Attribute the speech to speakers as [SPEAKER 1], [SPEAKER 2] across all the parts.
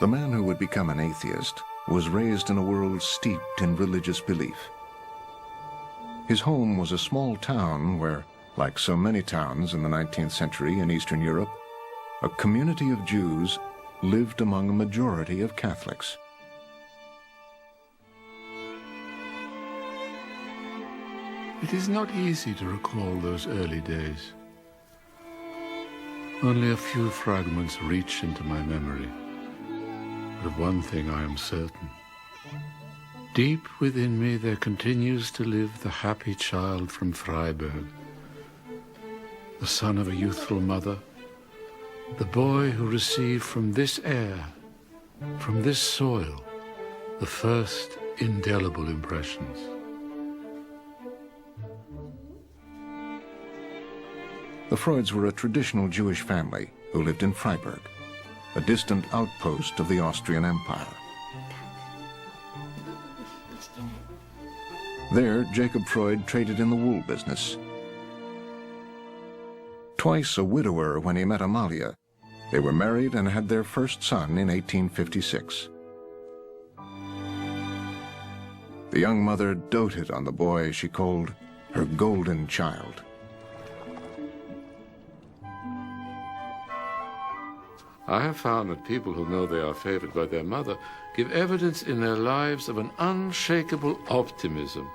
[SPEAKER 1] The man who would become an atheist was raised in a world steeped in religious belief. His home was a small town where, like so many towns in the 19th century in Eastern Europe, a community of Jews lived among a majority of Catholics.
[SPEAKER 2] It is not easy to recall those early days. Only a few fragments reach into my memory. But of one thing I am certain. Deep within me there continues to live the happy child from Freiburg, the son of a youthful mother, the boy who received from this air, from this soil, the first indelible impressions.
[SPEAKER 1] The Freuds were a traditional Jewish family who lived in Freiburg, a distant outpost of the Austrian Empire. There, Jacob Freud traded in the wool business. Twice a widower when he met Amalia, they were married and had their first son in 1856. The young mother doted on the boy she called her golden child.
[SPEAKER 2] I have found that people who know they are favored by their mother give evidence in their lives of an unshakable optimism,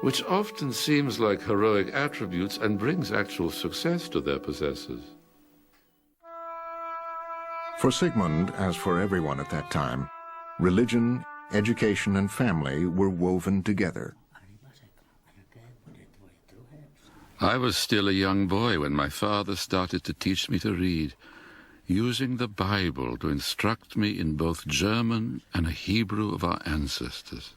[SPEAKER 2] which often seems like heroic attributes and brings actual success to their possessors.
[SPEAKER 1] For Sigmund, as for everyone at that time, religion, education, and family were woven together.
[SPEAKER 2] I was still a young boy when my father started to teach me to read, using the Bible to instruct me in both German and a Hebrew of our ancestors.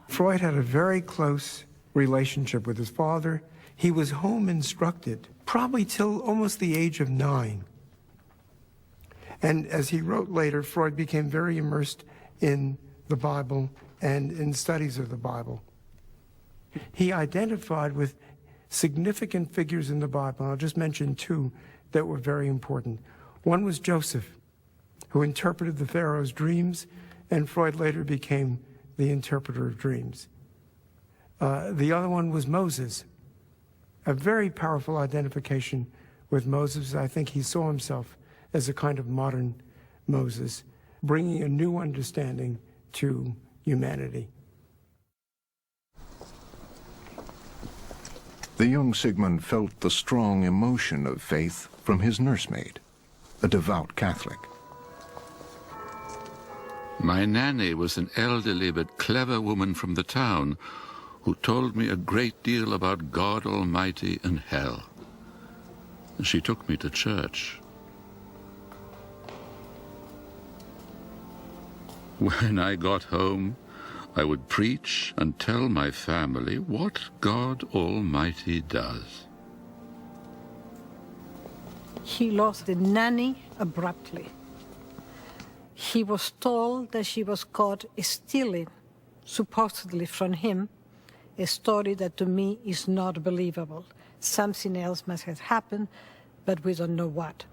[SPEAKER 3] Freud had a very close relationship with his father. He was home instructed, probably till almost the age of 9. And as he wrote later, Freud became very immersed in the Bible and in studies of the Bible. He identified with significant figures in the Bible. I'll just mention 2 that were very important. One was Joseph, who interpreted the Pharaoh's dreams, and Freud later became the interpreter of dreams. The other one was Moses, a very powerful identification with Moses. I think he saw himself as a kind of modern Moses, bringing a new understanding to humanity.
[SPEAKER 1] The young Sigmund felt the strong emotion of faith from his nursemaid, a devout Catholic.
[SPEAKER 2] My nanny was an elderly but clever woman from the town who told me a great deal about God Almighty and hell. She took me to church. When I got home, I would preach and tell my family what God Almighty does.
[SPEAKER 4] He lost the nanny abruptly. He was told that she was caught stealing, supposedly from him, a story that to me is not believable. Something else must have happened, but we don't know what.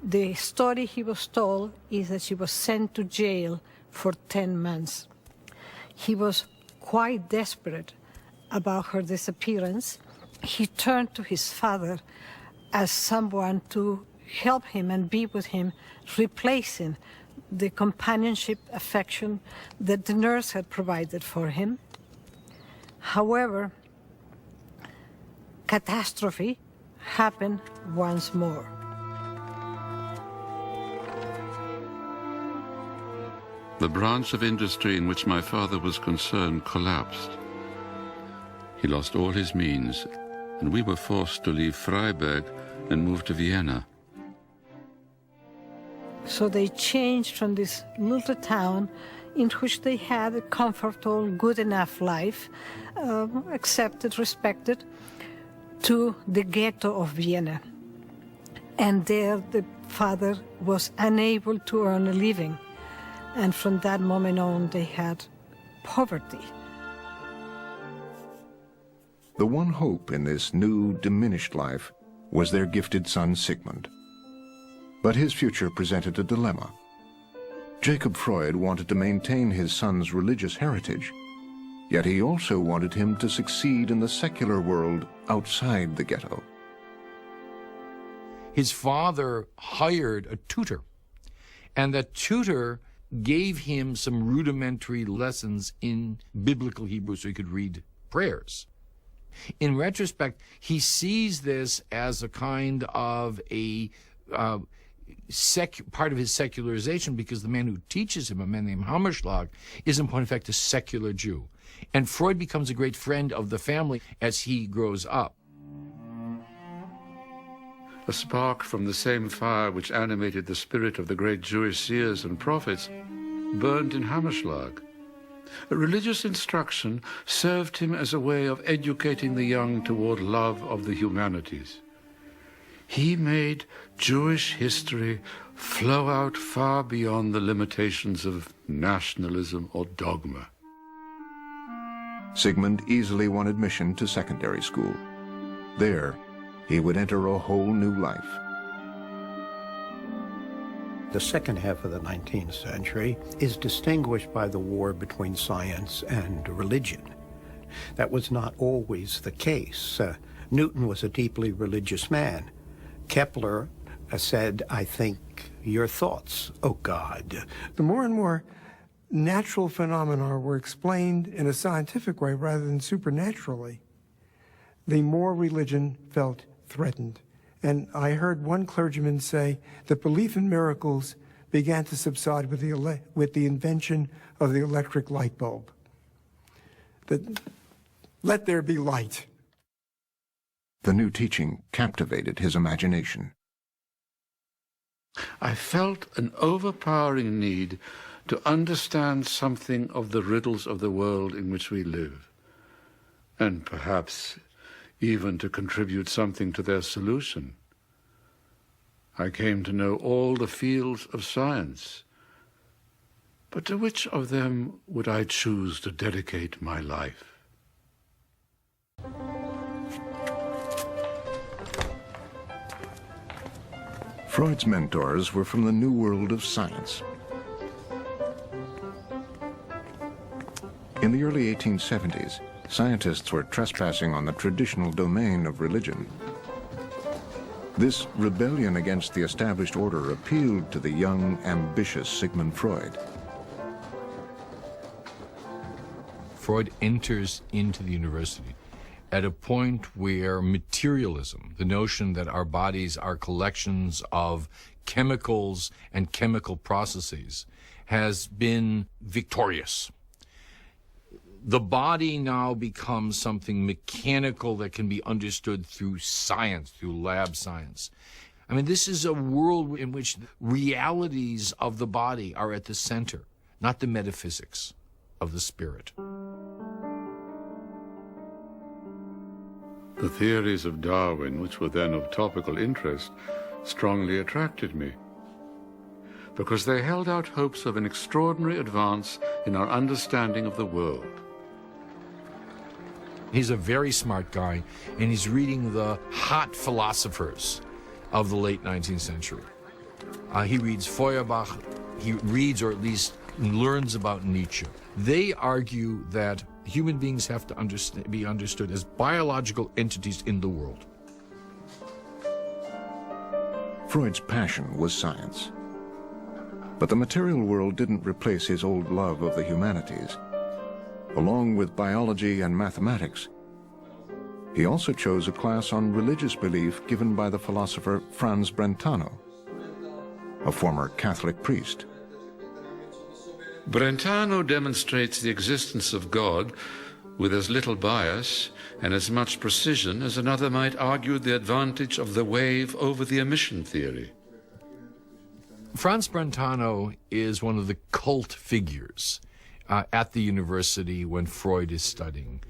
[SPEAKER 4] The story he was told is that she was sent to jail for 10 months. He was quite desperate about her disappearance. He turned to his father as someone to help him and be with him, replacing the companionship, affection that the nurse had provided for him. However, catastrophe happened once more.
[SPEAKER 2] The branch of industry in which my father was concerned collapsed. He lost all his means, and we were forced to leave Freiburg and move to Vienna.
[SPEAKER 4] So they changed from this little town in which they had a comfortable, good enough life, accepted, respected, to the ghetto of Vienna. And there the father was unable to earn a living. And from that moment on, they had poverty.
[SPEAKER 1] The one hope in this new, diminished life was their gifted son, Sigmund. But his future presented a dilemma. Jacob Freud wanted to maintain his son's religious heritage, yet he also wanted him to succeed in the secular world outside the ghetto.
[SPEAKER 5] His father hired a tutor, and that tutor gave him some rudimentary lessons in biblical Hebrew so he could read prayers. In retrospect, he sees this as a kind of a part of his secularization, because the man who teaches him, a man named Hammerschlag, is in point of fact a secular Jew. And Freud becomes a great friend of the family as he grows up.
[SPEAKER 2] A spark from the same fire which animated the spirit of the great Jewish seers and prophets burned in Hammerschlag. Religious instruction served him as a way of educating the young toward love of the humanities. He made Jewish history flow out far beyond the limitations of nationalism or dogma.
[SPEAKER 1] Sigmund easily won admission to secondary school. There, he would enter a whole new life.
[SPEAKER 6] The second half of the 19th century is distinguished by the war between science and religion. That was not always the case. Newton was a deeply religious man. Kepler said, "I think your thoughts, O God."
[SPEAKER 3] The more and more natural phenomena were explained in a scientific way rather than supernaturally, the more religion felt threatened. And I heard one clergyman say that belief in miracles began to subside with the invention of the electric light bulb. That let there be light.
[SPEAKER 1] The new teaching captivated his imagination.
[SPEAKER 2] I felt an overpowering need to understand something of the riddles of the world in which we live, and perhaps even to contribute something to their solution. I came to know all the fields of science, but to which of them would I choose to dedicate my life?
[SPEAKER 1] Freud's mentors were from the new world of science. In the early 1870s, scientists were trespassing on the traditional domain of religion. This rebellion against the established order appealed to the young, ambitious Sigmund Freud.
[SPEAKER 5] Freud enters into the university at a point where materialism, the notion that our bodies are collections of chemicals and chemical processes, has been victorious. The body now becomes something mechanical that can be understood through science, through lab science. I mean, this is a world in which realities of the body are at the center, not the metaphysics of the spirit.
[SPEAKER 2] The theories of Darwin, which were then of topical interest, strongly attracted me, because they held out hopes of an extraordinary advance in our understanding of the world.
[SPEAKER 5] He's a very smart guy, and he's reading the hot philosophers of the late 19th century. He reads Feuerbach, he reads or at least learns about Nietzsche. They argue that human beings have to be understood as biological entities in the world.
[SPEAKER 1] Freud's passion was science. But the material world didn't replace his old love of the humanities. Along with biology and mathematics, he also chose a class on religious belief given by the philosopher Franz Brentano, a former Catholic priest.
[SPEAKER 2] Brentano demonstrates the existence of God with as little bias and as much precision as another might argue the advantage of the wave over the emission theory.
[SPEAKER 5] Franz Brentano is one of the cult figures at the university when Freud is studying.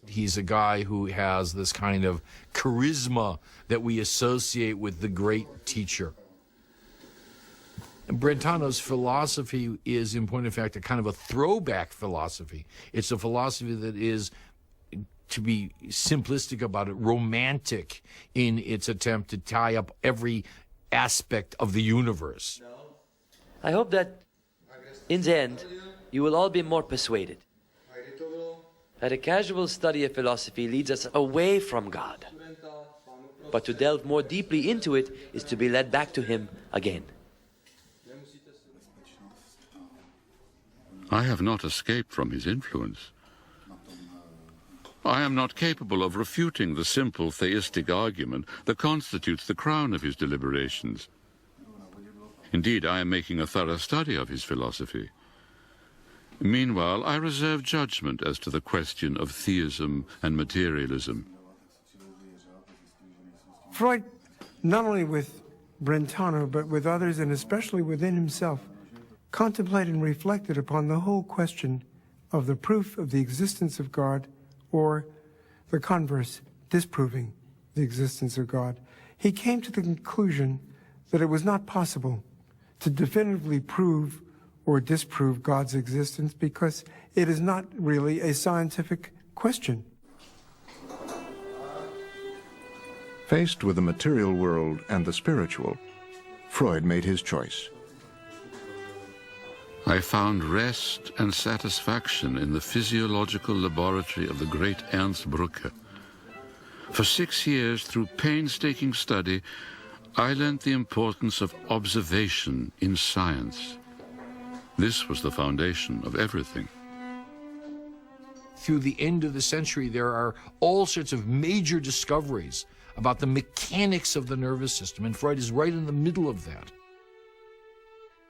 [SPEAKER 5] He's a guy who has this kind of charisma that we associate with the great teacher. And Brentano's philosophy is, in point of fact, a kind of a throwback philosophy. It's a philosophy that is, to be simplistic about it, romantic in its attempt to tie up every aspect of the universe.
[SPEAKER 7] I hope that In the end, you will all be more persuaded that a casual study of philosophy leads us away from God. But to delve more deeply into it is to be led back to Him again.
[SPEAKER 2] I have not escaped from his influence. I am not capable of refuting the simple theistic argument that constitutes the crown of his deliberations. Indeed, I am making a thorough study of his philosophy. Meanwhile, I reserve judgment as to the question of theism and materialism.
[SPEAKER 3] Freud, not only with Brentano, but with others, and especially within himself, contemplated and reflected upon the whole question of the proof of the existence of God, or the converse, disproving the existence of God. He came to the conclusion that it was not possible to definitively prove or disprove God's existence because it is not really a scientific question.
[SPEAKER 1] Faced with the material world and the spiritual, Freud made his choice.
[SPEAKER 2] I found rest and satisfaction in the physiological laboratory of the great Ernst Brücke. For 6 years, through painstaking study, I learned the importance of observation in science. This was the foundation of everything.
[SPEAKER 5] Through the end of the century, there are all sorts of major discoveries about the mechanics of the nervous system, and Freud is right in the middle of that.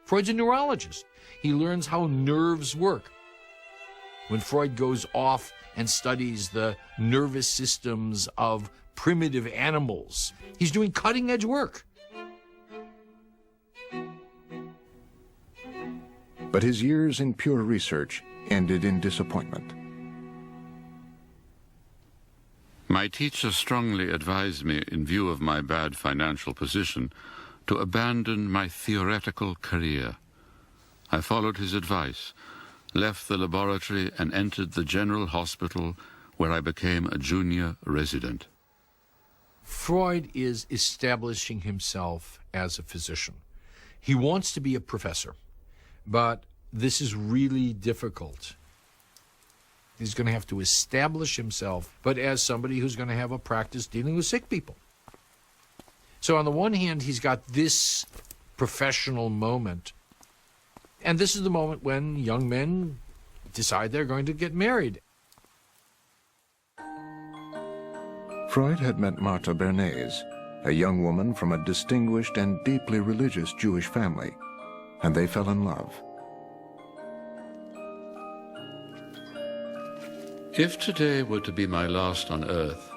[SPEAKER 5] Freud's a neurologist. He learns how nerves work. When Freud goes off and studies the nervous systems of primitive animals, he's doing cutting-edge work.
[SPEAKER 1] But his years in pure research ended in disappointment.
[SPEAKER 2] My teacher strongly advised me, in view of my bad financial position, to abandon my theoretical career. I followed his advice, left the laboratory, and entered the general hospital, where I became a junior resident.
[SPEAKER 5] Freud is establishing himself as a physician. He wants to be a professor, but this is really difficult. He's going to have to establish himself, but as somebody who's going to have a practice dealing with sick people. So on the one hand, he's got this professional moment, and this is the moment when young men decide they're going to get married.
[SPEAKER 1] Freud had met Martha Bernays, a young woman from a distinguished and deeply religious Jewish family, and they fell in love.
[SPEAKER 2] If today were to be my last on earth,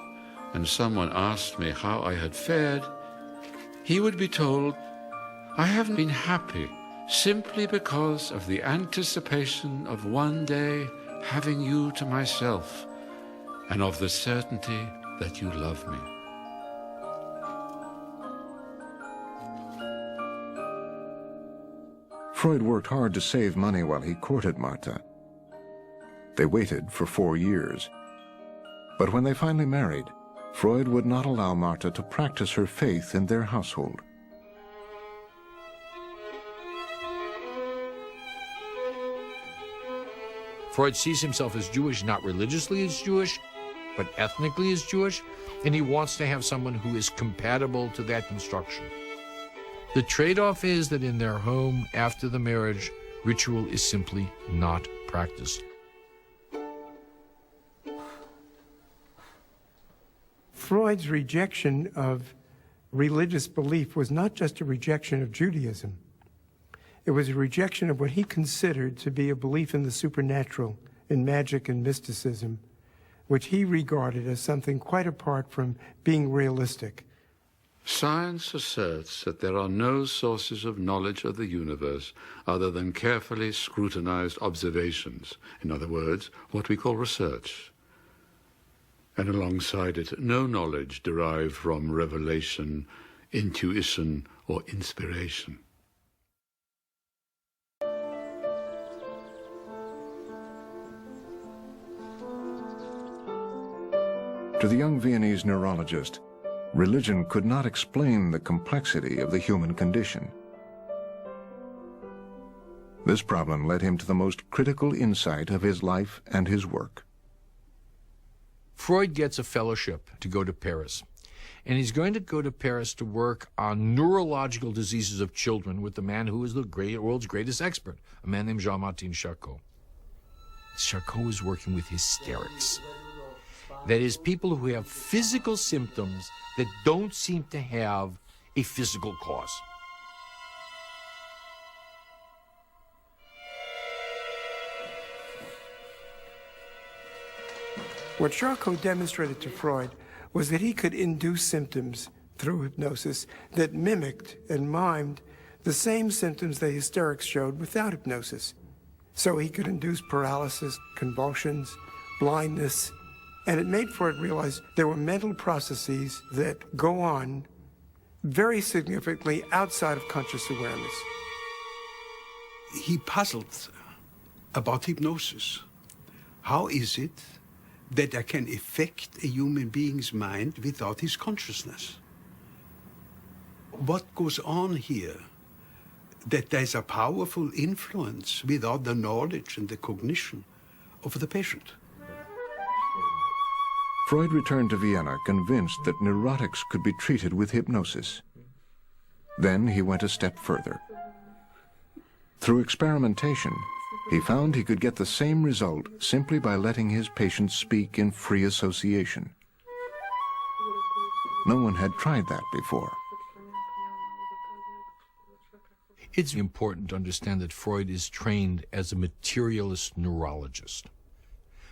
[SPEAKER 2] and someone asked me how I had fared, he would be told, I haven't been happy simply because of the anticipation of one day having you to myself, and of the certainty that you love me.
[SPEAKER 1] Freud worked hard to save money while he courted Martha. They waited for 4 years. But when they finally married, Freud would not allow Martha to practice her faith in their household.
[SPEAKER 5] Freud sees himself as Jewish, not religiously as Jewish, but ethnically as Jewish, and he wants to have someone who is compatible to that construction. The trade-off is that in their home, after the marriage, ritual is simply not practiced.
[SPEAKER 3] Freud's rejection of religious belief was not just a rejection of Judaism. It was a rejection of what he considered to be a belief in the supernatural, in magic and mysticism, which he regarded as something quite apart from being realistic.
[SPEAKER 2] Science asserts that there are no sources of knowledge of the universe other than carefully scrutinized observations, in other words, what we call research. And alongside it, no knowledge derived from revelation, intuition, or inspiration.
[SPEAKER 1] To the young Viennese neurologist, religion could not explain the complexity of the human condition. This problem led him to the most critical insight of his life and his work.
[SPEAKER 5] Freud gets a fellowship to go to Paris, and he's going to go to Paris to work on neurological diseases of children with the man who is the world's greatest expert, a man named Jean-Martin Charcot. Charcot is working with hysterics. That is, people who have physical symptoms that don't seem to have a physical cause.
[SPEAKER 3] What Charcot demonstrated to Freud was that he could induce symptoms through hypnosis that mimicked and mimed the same symptoms the hysterics showed without hypnosis. So he could induce paralysis, convulsions, blindness, and it made Freud realize there were mental processes that go on very significantly outside of conscious awareness.
[SPEAKER 8] He puzzled about hypnosis. How is it that I can affect a human being's mind without his consciousness? What goes on here? That there's a powerful influence without the knowledge and the cognition of the patient.
[SPEAKER 1] Freud returned to Vienna convinced that neurotics could be treated with hypnosis. Then he went a step further. Through experimentation, he found he could get the same result simply by letting his patients speak in free association. No one had tried that before.
[SPEAKER 5] It's important to understand that Freud is trained as a materialist neurologist.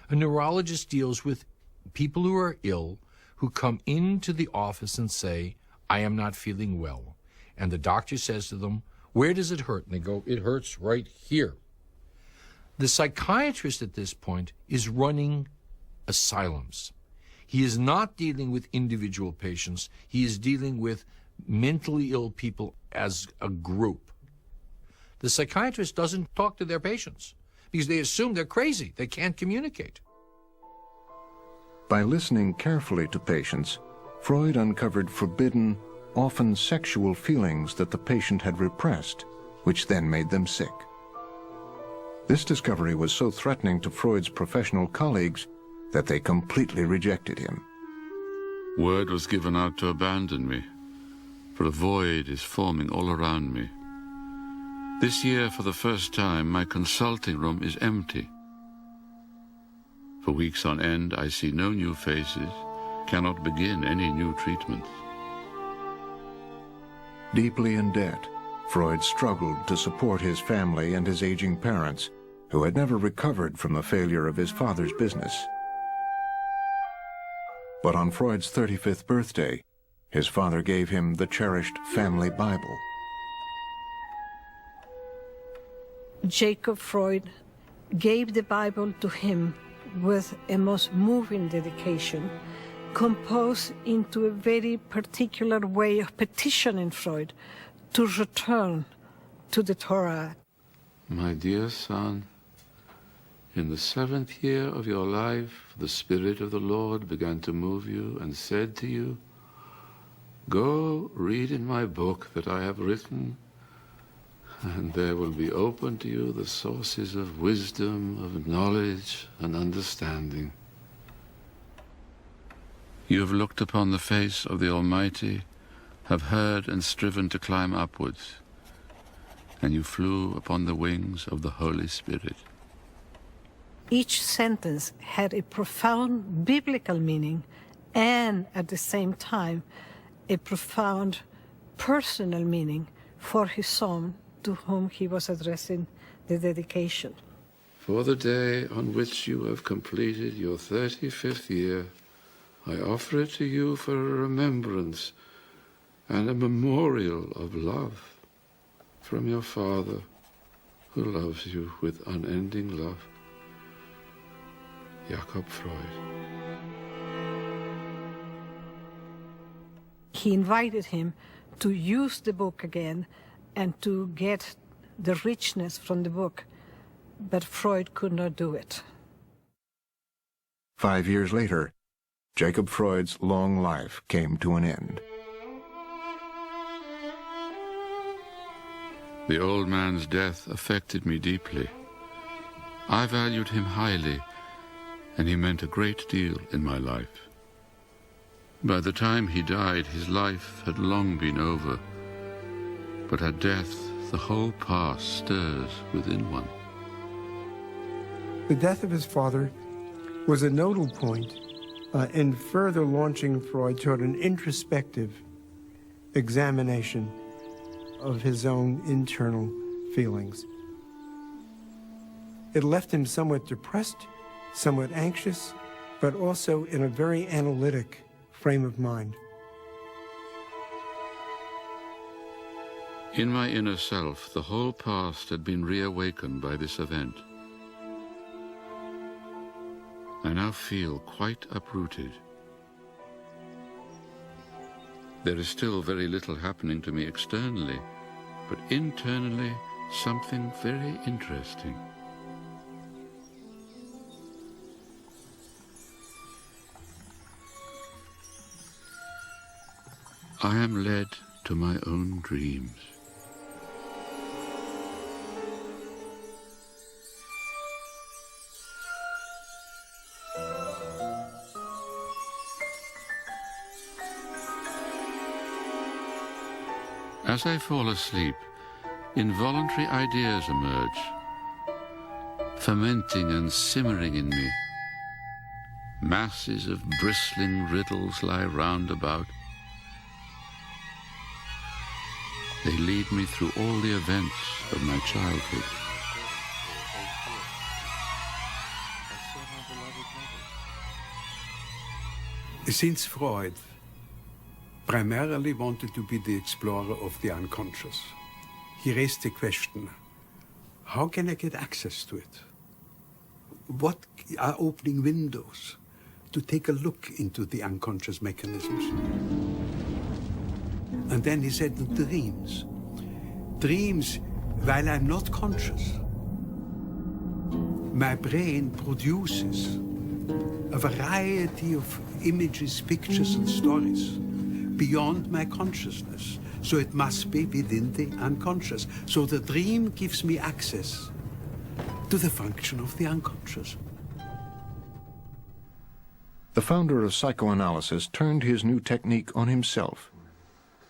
[SPEAKER 5] A neurologist deals with people who are ill, who come into the office and say, I am not feeling well. And the doctor says to them, where does it hurt? And they go, it hurts right here. The psychiatrist at this point is running asylums. He is not dealing with individual patients. He is dealing with mentally ill people as a group. The psychiatrist doesn't talk to their patients because they assume they're crazy. They can't communicate.
[SPEAKER 1] By listening carefully to patients, Freud uncovered forbidden, often sexual feelings that the patient had repressed, which then made them sick. This discovery was so threatening to Freud's professional colleagues that they completely rejected him.
[SPEAKER 2] Word was given out to abandon me, for a void is forming all around me. This year, for the first time, my consulting room is empty. For weeks on end, I see no new faces, cannot begin any new treatments.
[SPEAKER 1] Deeply in debt, Freud struggled to support his family and his aging parents, who had never recovered from the failure of his father's business. But on Freud's 35th birthday, his father gave him the cherished family Bible.
[SPEAKER 4] Jacob Freud gave the Bible to him with a most moving dedication, composed into a very particular way of petitioning Freud to return to the Torah.
[SPEAKER 2] My dear son, in the 7th year of your life, the Spirit of the Lord began to move you and said to you, go read in my book that I have written, and there will be open to you the sources of wisdom, of knowledge and understanding. You have looked upon the face of the Almighty, have heard and striven to climb upwards, and you flew upon the wings of the Holy Spirit.
[SPEAKER 4] Each sentence had a profound biblical meaning and, at the same time, a profound personal meaning for his son, to whom he was addressing the dedication.
[SPEAKER 2] For the day on which you have completed your 35th year, I offer it to you for a remembrance and a memorial of love from your Father, who loves you with unending love. Jakob Freud.
[SPEAKER 4] He invited him to use the book again and to get the richness from the book, but Freud could not do it.
[SPEAKER 1] 5 years later, Jacob Freud's long life came to an end.
[SPEAKER 2] The old man's death affected me deeply. I valued him highly, and he meant a great deal in my life. By the time he died, his life had long been over, but at death, the whole past stirs within one.
[SPEAKER 3] The death of his father was a nodal point in further launching Freud toward an introspective examination of his own internal feelings. It left him somewhat depressed, somewhat anxious, but also in a very analytic frame of mind.
[SPEAKER 2] In my inner self, the whole past had been reawakened by this event. I now feel quite uprooted. There is still very little happening to me externally, but internally, something very interesting. I am led to my own dreams. As I fall asleep, involuntary ideas emerge, fermenting and simmering in me. Masses of bristling riddles lie round about. They lead me through all the events of my childhood.
[SPEAKER 8] Since Freud primarily wanted to be the explorer of the unconscious, he raised the question, how can I get access to it? What are opening windows to take a look into the unconscious mechanisms? And then he said, dreams. Dreams, while I'm not conscious, my brain produces a variety of images, pictures, and stories beyond my consciousness. So it must be within the unconscious. So the dream gives me access to the function of the unconscious.
[SPEAKER 1] The founder of psychoanalysis turned his new technique on himself.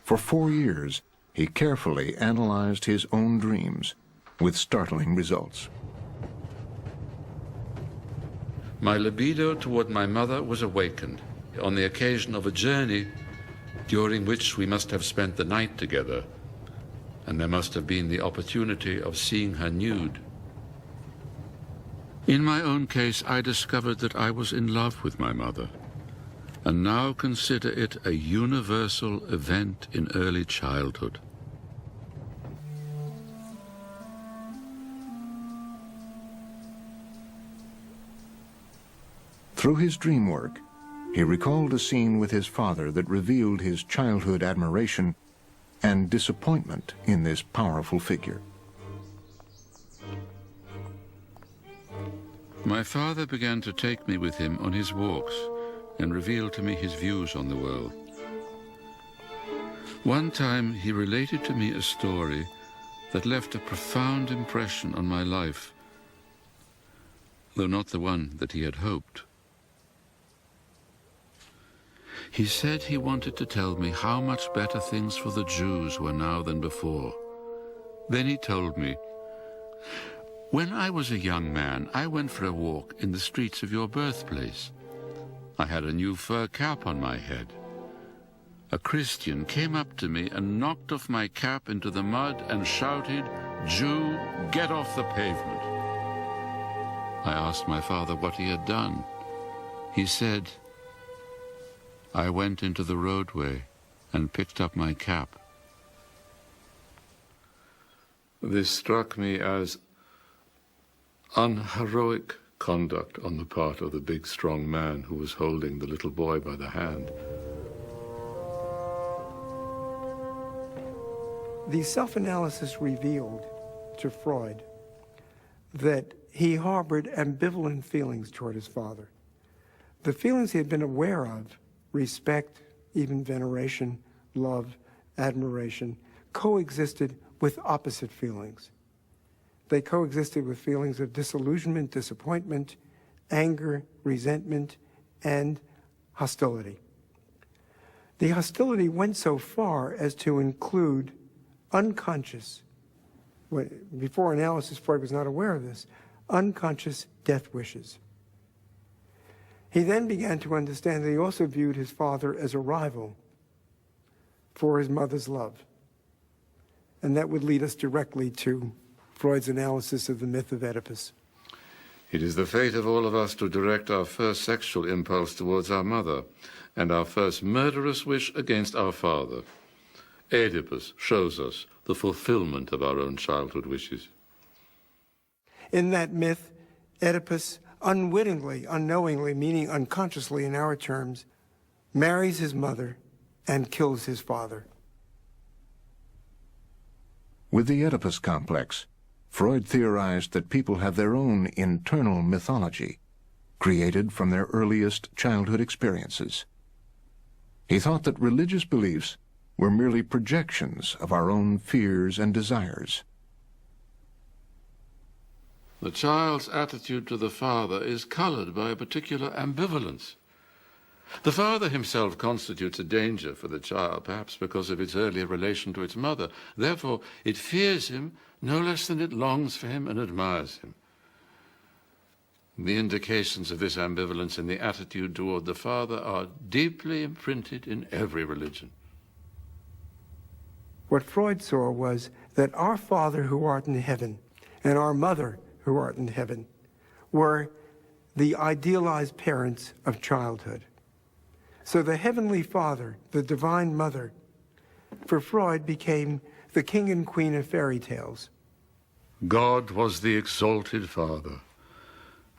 [SPEAKER 1] For 4 years, he carefully analyzed his own dreams, with startling results.
[SPEAKER 2] My libido toward my mother was awakened on the occasion of a journey during which we must have spent the night together, and there must have been the opportunity of seeing her nude. In my own case, I discovered that I was in love with my mother, and now consider it a universal event in early childhood.
[SPEAKER 1] Through his dream work, he recalled a scene with his father that revealed his childhood admiration and disappointment in this powerful figure.
[SPEAKER 2] My father began to take me with him on his walks and revealed to me his views on the world. One time he related to me a story that left a profound impression on my life, though not the one that he had hoped. He said he wanted to tell me how much better things for the Jews were now than before. Then he told me, "When I was a young man, I went for a walk in the streets of your birthplace. I had a new fur cap on my head. A Christian came up to me and knocked off my cap into the mud and shouted, 'Jew, get off the pavement.' I asked my father what he had done. He said, 'I went into the roadway and picked up my cap.' This struck me as unheroic conduct on the part of the big, strong man who was holding the little boy by the hand.
[SPEAKER 3] The self-analysis revealed to Freud that he harbored ambivalent feelings toward his father. The feelings he had been aware of, respect, even veneration, love, admiration, coexisted with opposite feelings. They coexisted with feelings of disillusionment, disappointment, anger, resentment, and hostility. The hostility went so far as to include unconscious, before analysis, Freud was not aware of this, unconscious death wishes. He then began to understand that he also viewed his father as a rival for his mother's love. And that would lead us directly to Freud's analysis of the myth of Oedipus.
[SPEAKER 2] It is the fate of all of us to direct our first sexual impulse towards our mother and our first murderous wish against our father. Oedipus shows us the fulfillment of our own childhood wishes.
[SPEAKER 3] In that myth, Oedipus unwittingly, unknowingly, meaning unconsciously in our terms, marries his mother and kills his father.
[SPEAKER 1] With the Oedipus complex, Freud theorized that people have their own internal mythology, created from their earliest childhood experiences. He thought that religious beliefs were merely projections of our own fears and desires.
[SPEAKER 2] The child's attitude to the father is colored by a particular ambivalence. The father himself constitutes a danger for the child, perhaps because of its earlier relation to its mother. Therefore, it fears him no less than it longs for him and admires him. The indications of this ambivalence in the attitude toward the father are deeply imprinted in every religion.
[SPEAKER 3] What Freud saw was that our Father who art in heaven and our Mother who art in heaven were the idealized parents of childhood. So the Heavenly Father, the Divine Mother, for Freud became the king and queen of fairy tales.
[SPEAKER 2] God was the exalted Father,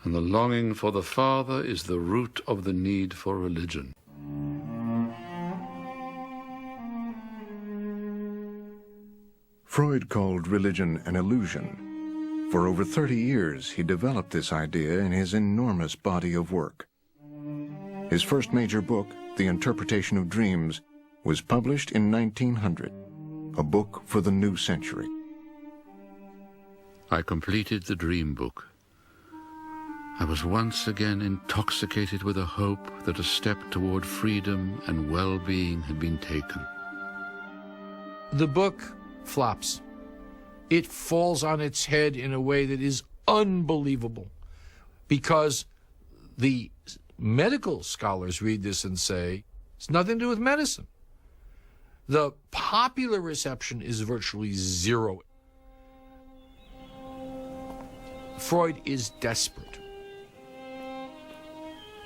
[SPEAKER 2] and the longing for the Father is the root of the need for religion.
[SPEAKER 1] Freud called religion an illusion. For over 30 years, he developed this idea in his enormous body of work. His first major book, The Interpretation of Dreams, was published in 1900, a book for the new century.
[SPEAKER 2] I completed the dream book. I was once again intoxicated with a hope that a step toward freedom and well-being had been taken.
[SPEAKER 5] The book flops. It falls on its head in a way that is unbelievable, because the medical scholars read this and say, it's nothing to do with medicine. The popular reception is virtually zero. Freud is desperate.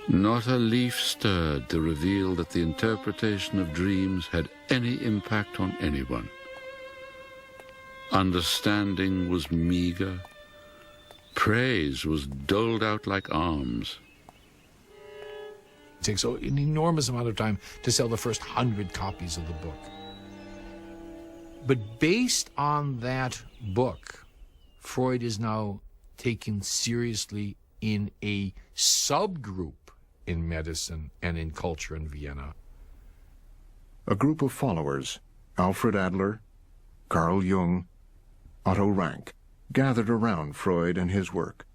[SPEAKER 2] Not a leaf stirred to reveal that the interpretation of dreams had any impact on anyone. Understanding was meager. Praise was doled out like alms.
[SPEAKER 5] It takes an enormous amount of time to sell the first 100 copies of the book. But based on that book, Freud is now taken seriously in a subgroup in medicine and in culture in Vienna.
[SPEAKER 1] A group of followers, Alfred Adler, Carl Jung, Otto Rank, gathered around Freud and his work.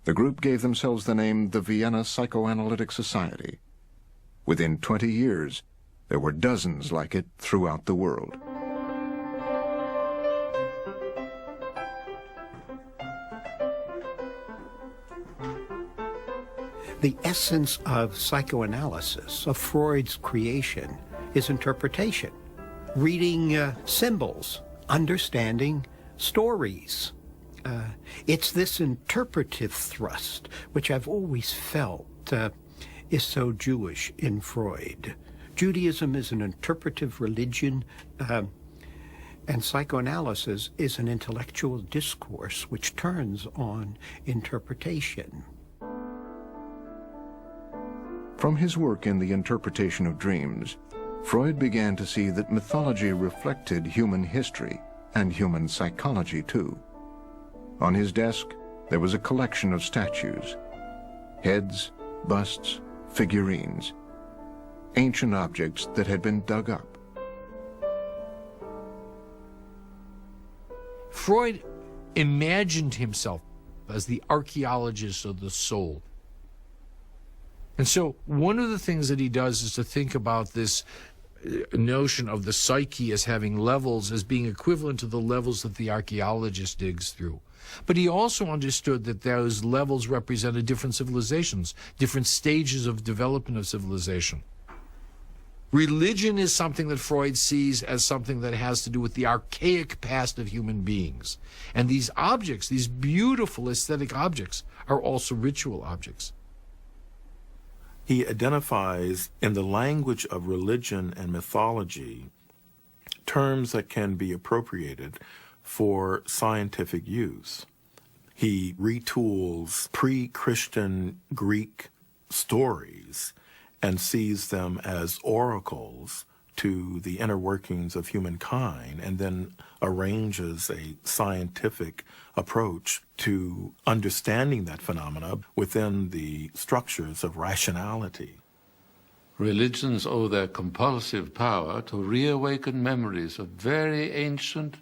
[SPEAKER 1] The group gave themselves the name the Vienna Psychoanalytic Society. Within 20 years, there were dozens like it throughout the world.
[SPEAKER 6] The essence of psychoanalysis, of Freud's creation, is interpretation, reading symbols, understanding stories. It's this interpretive thrust, which I've always felt is so Jewish in Freud. Judaism is an interpretive religion, and psychoanalysis is an intellectual discourse which turns on interpretation.
[SPEAKER 1] From his work in The Interpretation of Dreams, Freud began to see that mythology reflected human history and human psychology too. On his desk, there was a collection of statues, heads, busts, figurines, ancient objects that had been dug up.
[SPEAKER 5] Freud imagined himself as the archaeologist of the soul. And so one of the things that he does is to think about this notion of the psyche as having levels, as being equivalent to the levels that the archaeologist digs through. But he also understood that those levels represented different civilizations, different stages of development of civilization. Religion is something that Freud sees as something that has to do with the archaic past of human beings. And these objects, these beautiful aesthetic objects, are also ritual objects.
[SPEAKER 9] He identifies in the language of religion and mythology terms that can be appropriated for scientific use. He retools pre-Christian Greek stories and sees them as oracles to the inner workings of humankind, and then arranges a scientific approach to understanding that phenomena within the structures of rationality.
[SPEAKER 2] Religions owe their compulsive power to reawaken memories of very ancient,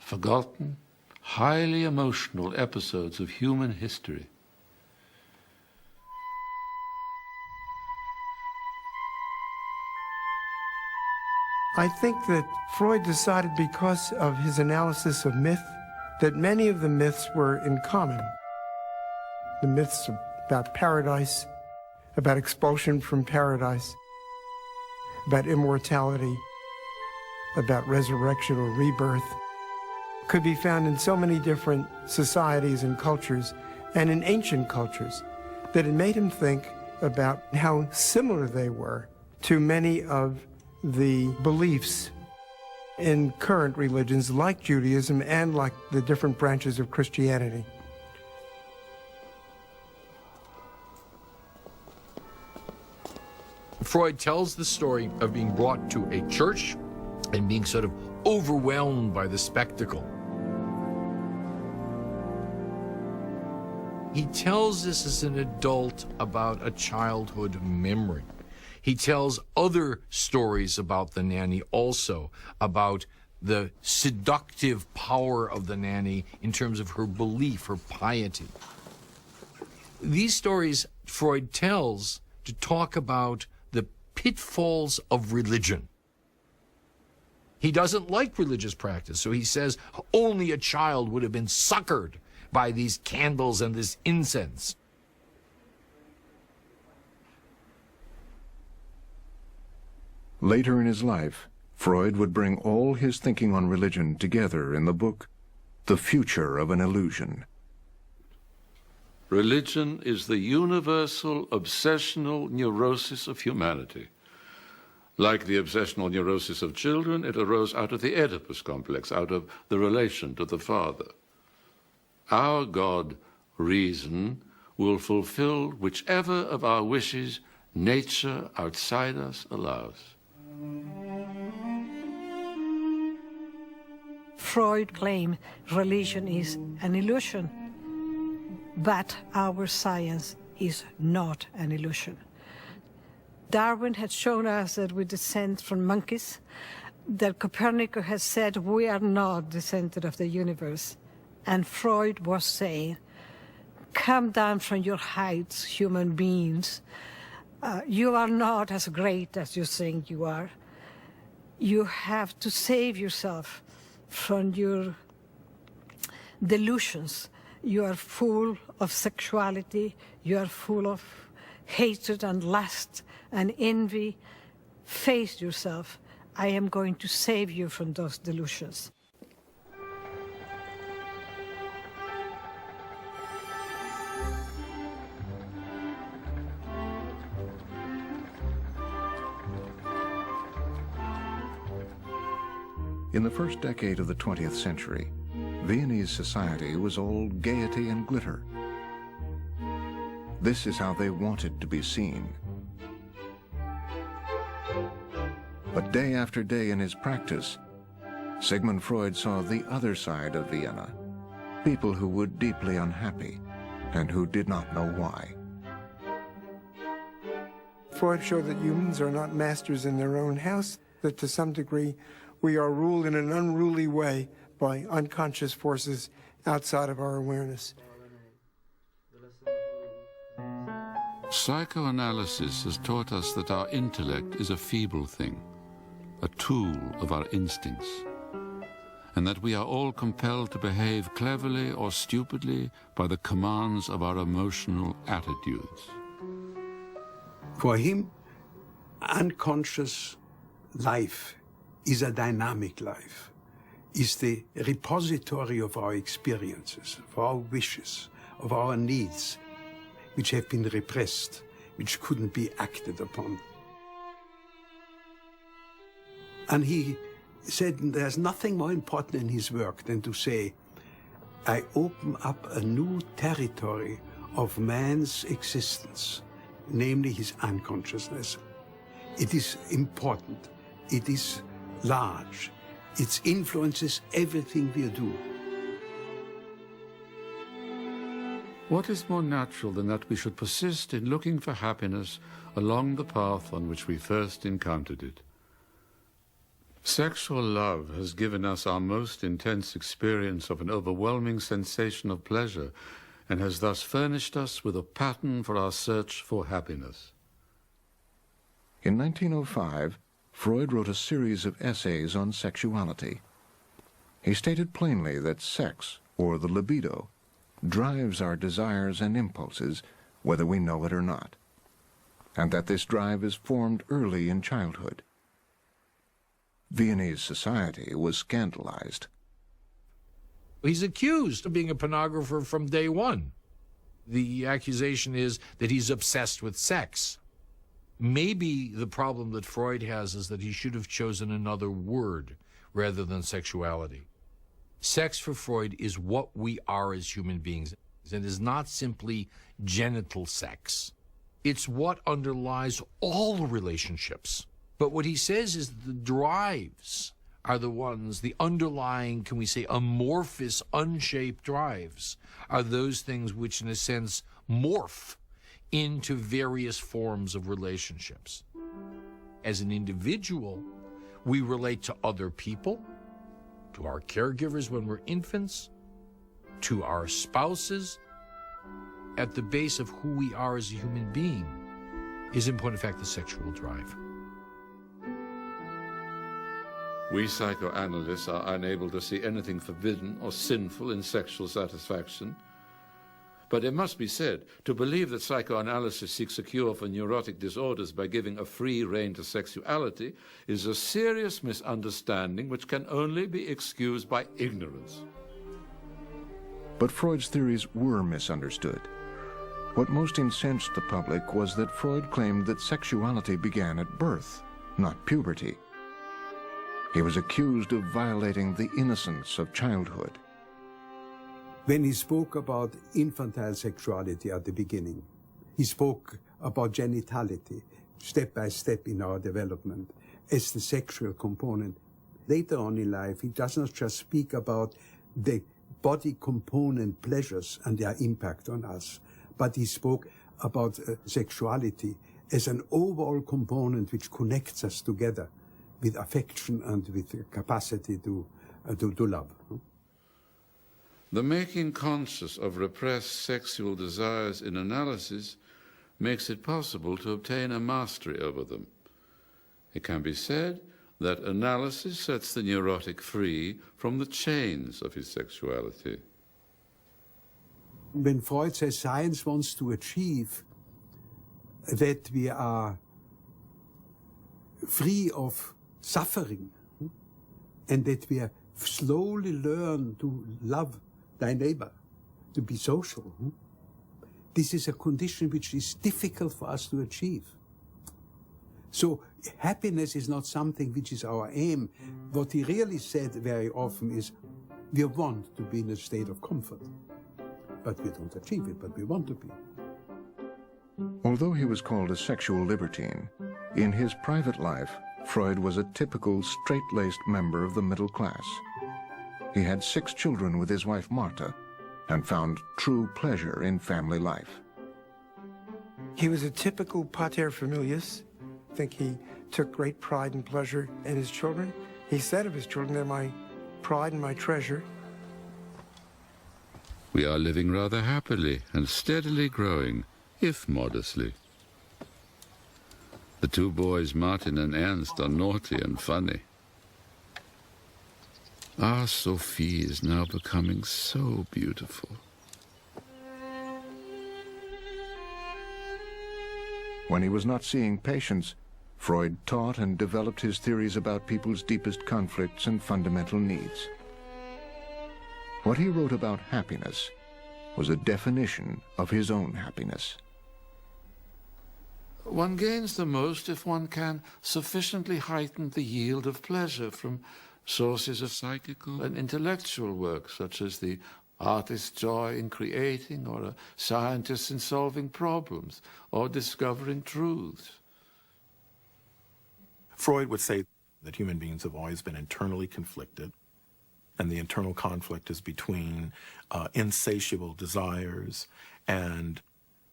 [SPEAKER 2] forgotten, highly emotional episodes of human history.
[SPEAKER 3] I think that Freud decided, because of his analysis of myth, that many of the myths were in common. The myths about paradise, about expulsion from paradise, about immortality, about resurrection or rebirth, could be found in so many different societies and cultures, and in ancient cultures, that it made him think about how similar they were to many of the beliefs in current religions like Judaism and like the different branches of Christianity.
[SPEAKER 5] Freud tells the story of being brought to a church and being sort of overwhelmed by the spectacle. He tells this as an adult about a childhood memory. He tells other stories about the nanny also, about the seductive power of the nanny in terms of her belief, her piety. These stories Freud tells to talk about the pitfalls of religion. He doesn't like religious practice, so he says only a child would have been suckered by these candles and this incense.
[SPEAKER 1] Later in his life, Freud would bring all his thinking on religion together in the book, The Future of an Illusion.
[SPEAKER 2] Religion is the universal obsessional neurosis of humanity. Like the obsessional neurosis of children, it arose out of the Oedipus complex, out of the relation to the father. Our God, reason, will fulfill whichever of our wishes nature outside us allows.
[SPEAKER 4] Freud claimed religion is an illusion, but our science is not an illusion. Darwin had shown us that we descend from monkeys, that Copernicus has said we are not the center of the universe. And Freud was saying, come down from your heights, human beings. You are not as great as you think you are. You have to save yourself from your delusions. You are full of sexuality. You are full of hatred and lust and envy. Face yourself. I am going to save you from those delusions.
[SPEAKER 1] In the first decade of the 20th century, Viennese society was all gaiety and glitter. This is how they wanted to be seen. But day after day in his practice, Sigmund Freud saw the other side of Vienna, people who were deeply unhappy and who did not know why.
[SPEAKER 3] Freud showed that humans are not masters in their own house, that to some degree we are ruled in an unruly way by unconscious forces outside of our awareness.
[SPEAKER 2] Psychoanalysis has taught us that our intellect is a feeble thing, a tool of our instincts, and that we are all compelled to behave cleverly or stupidly by the commands of our emotional attitudes.
[SPEAKER 8] For him, unconscious life is a dynamic life, is the repository of our experiences, of our wishes, of our needs, which have been repressed, which couldn't be acted upon. And he said there's nothing more important in his work than to say, I open up a new territory of man's existence, namely his unconsciousness. It is important, it is large, it influences everything we do.
[SPEAKER 2] What is more natural than that we should persist in looking for happiness along the path on which we first encountered it? Sexual love has given us our most intense experience of an overwhelming sensation of pleasure and has thus furnished us with a pattern for our search for happiness.
[SPEAKER 1] In 1905, Freud wrote a series of essays on sexuality. He stated plainly that sex, or the libido, drives our desires and impulses, whether we know it or not, and that this drive is formed early in childhood. Viennese society was scandalized.
[SPEAKER 5] He's accused of being a pornographer from day one. The accusation is that he's obsessed with sex. Maybe the problem that Freud has is that he should have chosen another word rather than sexuality. Sex for Freud is what we are as human beings. It is not simply genital sex. It's what underlies all relationships. But what he says is the drives are the ones, the underlying, can we say, amorphous, unshaped drives, are those things which, in a sense, morph into various forms of relationships. As an individual, we relate to other people, to our caregivers when we're infants, to our spouses. At the base of who we are as a human being is, in point of fact, the sexual drive.
[SPEAKER 2] We psychoanalysts are unable to see anything forbidden or sinful in sexual satisfaction. But it must be said, to believe that psychoanalysis seeks a cure for neurotic disorders by giving a free rein to sexuality is a serious misunderstanding which can only be excused by ignorance.
[SPEAKER 1] But Freud's theories were misunderstood. What most incensed the public was that Freud claimed that sexuality began at birth, not puberty. He was accused of violating the innocence of childhood.
[SPEAKER 8] When he spoke about infantile sexuality at the beginning, he spoke about genitality, step by step in our development, as the sexual component. Later on in life, he does not just speak about the body component pleasures and their impact on us, but he spoke about sexuality as an overall component which connects us together with affection and with the capacity to love.
[SPEAKER 2] The making conscious of repressed sexual desires in analysis makes it possible to obtain a mastery over them. It can be said that analysis sets the neurotic free from the chains of his sexuality.
[SPEAKER 8] When Freud says science wants to achieve that we are free of suffering and that we slowly learn to love thy neighbor, to be social. This is a condition which is difficult for us to achieve. So happiness is not something which is our aim. What he really said very often is, we want to be in a state of comfort, but we don't achieve it, but we want to be.
[SPEAKER 1] Although he was called a sexual libertine, in his private life, Freud was a typical straight-laced member of the middle class. He had 6 children with his wife Martha and found true pleasure in family life.
[SPEAKER 3] He was a typical paterfamilias. I think he took great pride and pleasure in his children. He said of his children, they're my pride and my treasure.
[SPEAKER 2] We are living rather happily and steadily growing, if modestly. The two boys, Martin and Ernst, are naughty and funny. Our Sophie is now becoming so beautiful.
[SPEAKER 1] When he was not seeing patients, Freud taught and developed his theories about people's deepest conflicts and fundamental needs. What he wrote about happiness was a definition of his own happiness.
[SPEAKER 2] One gains the most if one can sufficiently heighten the yield of pleasure from sources of psychical and intellectual work, such as the artist's joy in creating, or a scientist in solving problems, or discovering truths.
[SPEAKER 9] Freud would say that human beings have always been internally conflicted, and the internal conflict is between insatiable desires and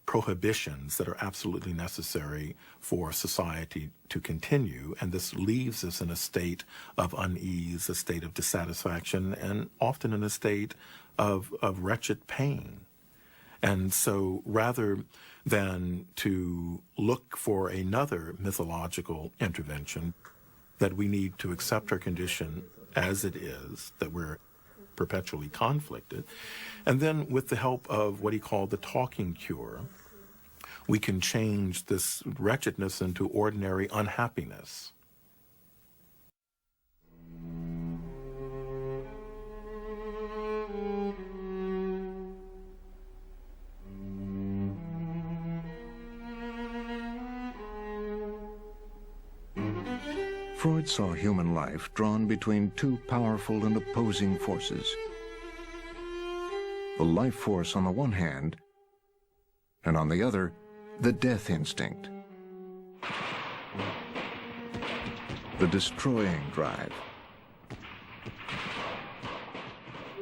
[SPEAKER 9] prohibitions that are absolutely necessary for society to continue, and this leaves us in a state of unease, a state of dissatisfaction, and often in a state of wretched pain. And so rather than to look for another mythological intervention, that we need to accept our condition as it is, that we're perpetually conflicted, and then with the help of what he called the talking cure, we can change this wretchedness into ordinary unhappiness.
[SPEAKER 1] Freud saw human life drawn between two powerful and opposing forces. The life force on the one hand, and on the other, the death instinct. The destroying drive.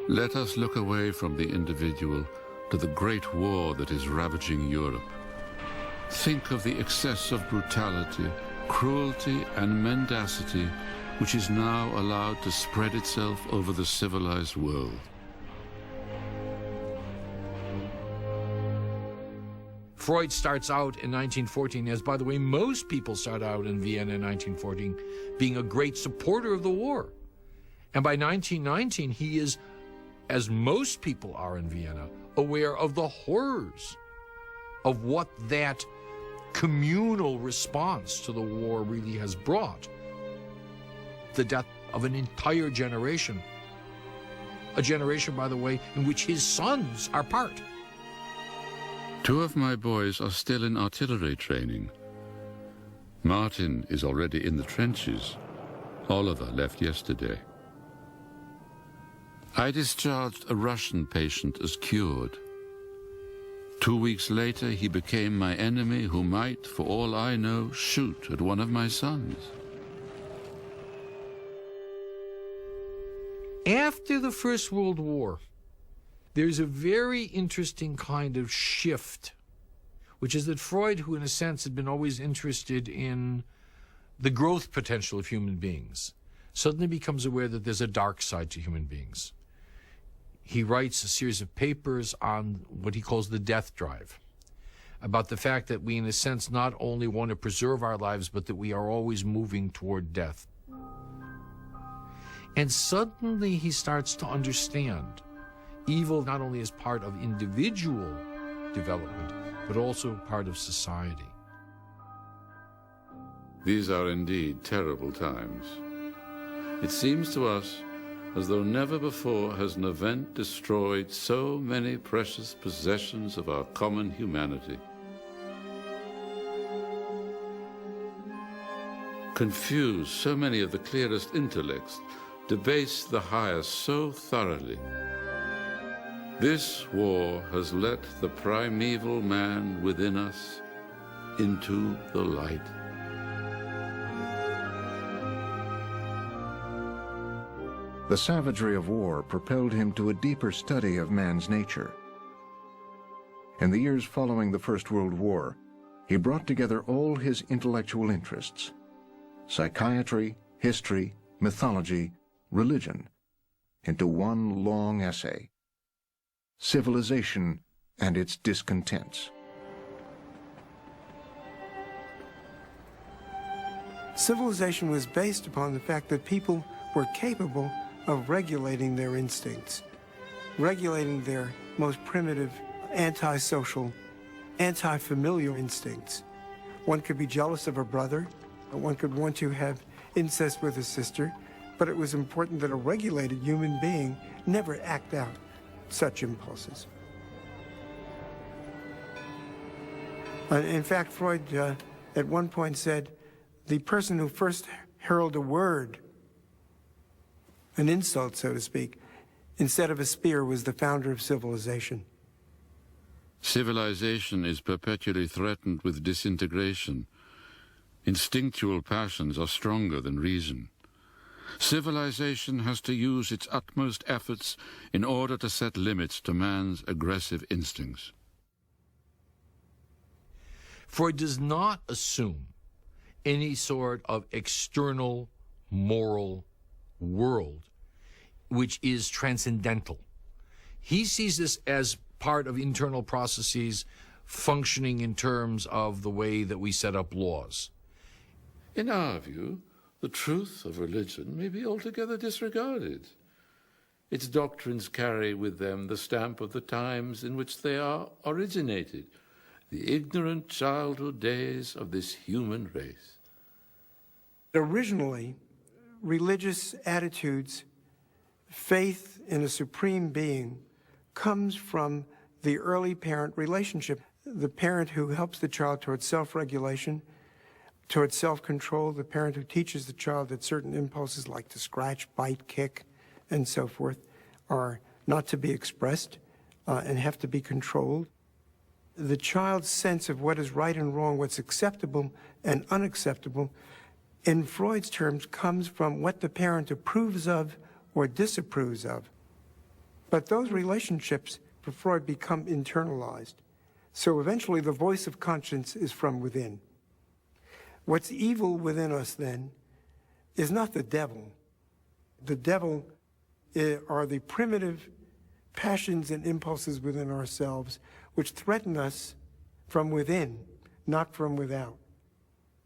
[SPEAKER 2] Let us look away from the individual to the great war that is ravaging Europe. Think of the excess of brutality, cruelty, and mendacity which is now allowed to spread itself over the civilized world.
[SPEAKER 5] Freud starts out in 1914, as, by the way, most people start out in Vienna in 1914, being a great supporter of the war. And by 1919, he is, as most people are in Vienna, aware of the horrors of what that communal response to the war really has brought. The death of an entire generation. A generation, by the way, in which his sons are part.
[SPEAKER 2] Two of my boys are still in artillery training. Martin is already in the trenches. Oliver left yesterday. I discharged a Russian patient as cured. 2 weeks later, he became my enemy who might, for all I know, shoot at one of my sons.
[SPEAKER 5] After the First World War, there's a very interesting kind of shift, which is that Freud, who in a sense had been always interested in the growth potential of human beings, suddenly becomes aware that there's a dark side to human beings. He writes a series of papers on what he calls the death drive, about the fact that we, in a sense, not only want to preserve our lives, but that we are always moving toward death. And suddenly he starts to understand evil not only as part of individual development, but also part of society.
[SPEAKER 2] These are indeed terrible times. It seems to us as though never before has an event destroyed so many precious possessions of our common humanity. Confused so many of the clearest intellects, debased the highest so thoroughly. This war has let the primeval man within us into the light.
[SPEAKER 1] The savagery of war propelled him to a deeper study of man's nature. In the years following the First World War, he brought together all his intellectual interests: psychiatry, history, mythology, religion, into one long essay, Civilization and Its Discontents.
[SPEAKER 3] Civilization was based upon the fact that people were capable of regulating their instincts, regulating their most primitive, antisocial, anti-familial instincts. One could be jealous of a brother, one could want to have incest with a sister, but it was important that a regulated human being never act out such impulses. In fact, Freud at one point said, the person who first hurled a word, an insult, so to speak, instead of a spear, was the founder of civilization.
[SPEAKER 2] Civilization is perpetually threatened with disintegration. Instinctual passions are stronger than reason. Civilization has to use its utmost efforts in order to set limits to man's aggressive instincts.
[SPEAKER 5] Freud does not assume any sort of external moral world which is transcendental. He sees this as part of internal processes functioning in terms of the way that we set up laws.
[SPEAKER 2] In our view, the truth of religion may be altogether disregarded. Its doctrines carry with them the stamp of the times in which they are originated, the ignorant childhood days of this human race.
[SPEAKER 3] Originally, religious attitudes, faith in a supreme being, comes from the early parent relationship. The parent who helps the child towards self-regulation, towards self-control, the parent who teaches the child that certain impulses like to scratch, bite, kick, and so forth are not to be expressed and have to be controlled. The child's sense of what is right and wrong, what's acceptable and unacceptable, in Freud's terms, comes from what the parent approves of or disapproves of. But those relationships, for Freud, become internalized. So eventually the voice of conscience is from within. What's evil within us then is not the devil. The devil are the primitive passions and impulses within ourselves which threaten us from within, not from without.